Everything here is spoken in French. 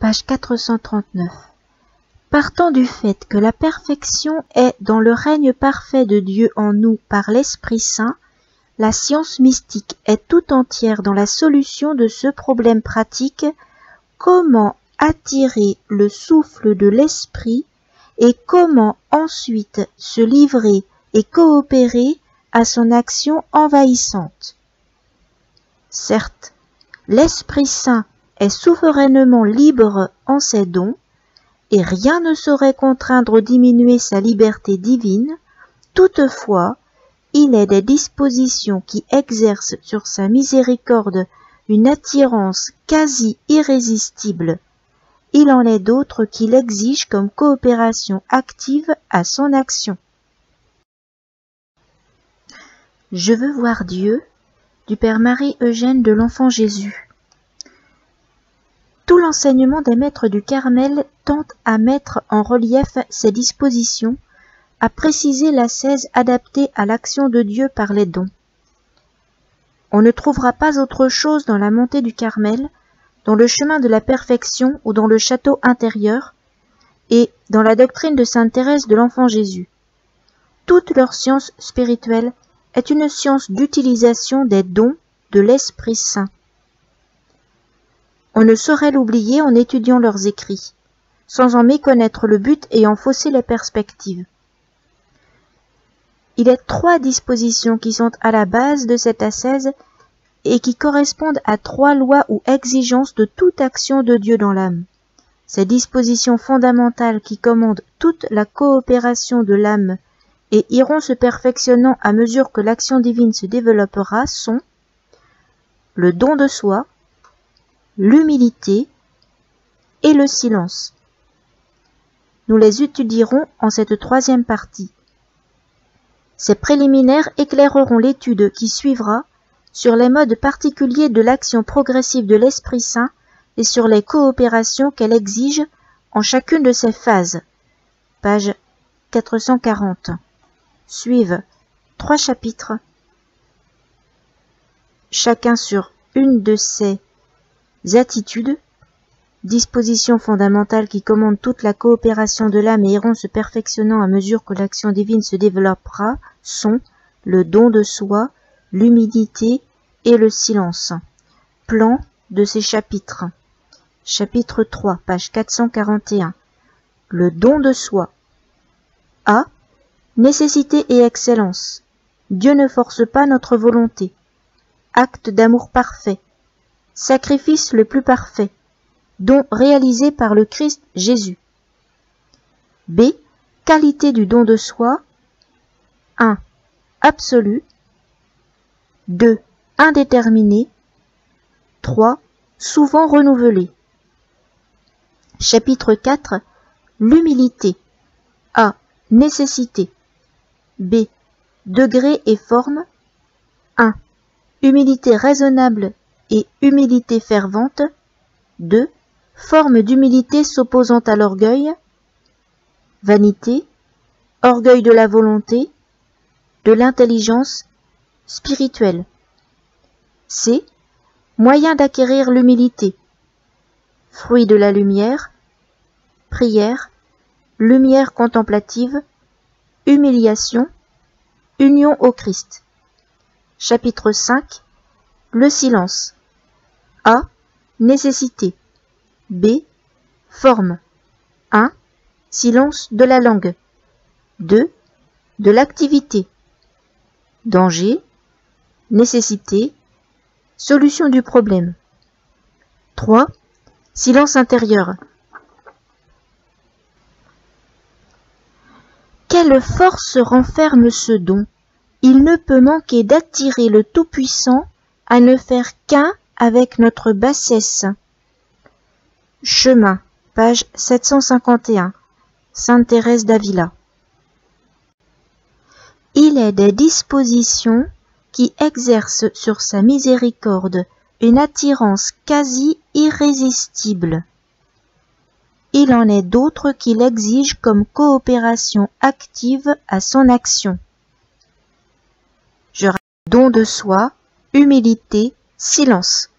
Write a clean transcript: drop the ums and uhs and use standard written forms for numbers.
page 439. Partant du fait que la perfection est dans le règne parfait de Dieu en nous par l'Esprit Saint, la science mystique est tout entière dans la solution de ce problème pratique: comment attirer le souffle de l'Esprit et comment ensuite se livrer et coopérer à son action envahissante. Certes, l'Esprit Saint est souverainement libre en ses dons, et rien ne saurait contraindre ou diminuer sa liberté divine. Toutefois, il est des dispositions qui exercent sur sa miséricorde une attirance quasi irrésistible. Il en est d'autres qui l'exigent comme coopération active à son action. Je veux voir Dieu, du Père Marie-Eugène de l'Enfant Jésus. Tout l'enseignement des maîtres du Carmel tente à mettre en relief ces dispositions, à préciser l'ascèse adaptée à l'action de Dieu par les dons. On ne trouvera pas autre chose dans la montée du Carmel, dans le chemin de la perfection ou dans le château intérieur, et dans la doctrine de sainte Thérèse de l'Enfant Jésus. Toute leur science spirituelle est une science d'utilisation des dons de l'Esprit Saint. On ne saurait l'oublier en étudiant leurs écrits, sans en méconnaître le but et en fausser les perspectives. Il y a 3 dispositions qui sont à la base de cette ascèse et qui correspondent à 3 lois ou exigences de toute action de Dieu dans l'âme. Ces dispositions fondamentales qui commandent toute la coopération de l'âme et iront se perfectionnant à mesure que l'action divine se développera sont le don de soi, l'humilité et le silence. Nous les étudierons en cette 3e partie. Ces préliminaires éclaireront l'étude qui suivra sur les modes particuliers de l'action progressive de l'Esprit Saint et sur les coopérations qu'elle exige en chacune de ses phases. Page 440. Suivent 3 chapitres, chacun sur une de ces attitudes, dispositions fondamentales qui commandent toute la coopération de l'âme et iront se perfectionnant à mesure que l'action divine se développera, sont le don de soi, l'humilité et le silence. Plan de ces chapitres. Chapitre 3, page 441. Le don de soi. A. Nécessité et excellence. Dieu ne force pas notre volonté. Acte d'amour parfait. Sacrifice le plus parfait. Don réalisé par le Christ Jésus. B. Qualité du don de soi. 1. Absolu. 2. Indéterminé. 3. Souvent renouvelé. Chapitre 4. L'humilité. A. Nécessité. B. Degré et forme. 1. Humilité raisonnable et humilité fervente. 2. Forme d'humilité s'opposant à l'orgueil. Vanité. Orgueil de la volonté. De l'intelligence spirituelle. C. Moyen d'acquérir l'humilité. Fruit de la lumière. Prière. Lumière contemplative. Humiliation. Union au Christ. Chapitre 5. Le silence. A. Nécessité. B. Forme. 1. Silence de la langue. 2. De l'activité. Danger. Nécessité. Solution du problème. 3. Silence intérieur. Quelle force renferme ce don? Il ne peut manquer d'attirer le Tout-Puissant à ne faire qu'un avec notre bassesse. Chemin, page 751. Sainte Thérèse d'Avila. Il est des dispositions qui exercent sur sa miséricorde une attirance quasi irrésistible. Il en est d'autres qui l'exigent comme coopération active à son action. Je rappelle don de soi, humilité, silence.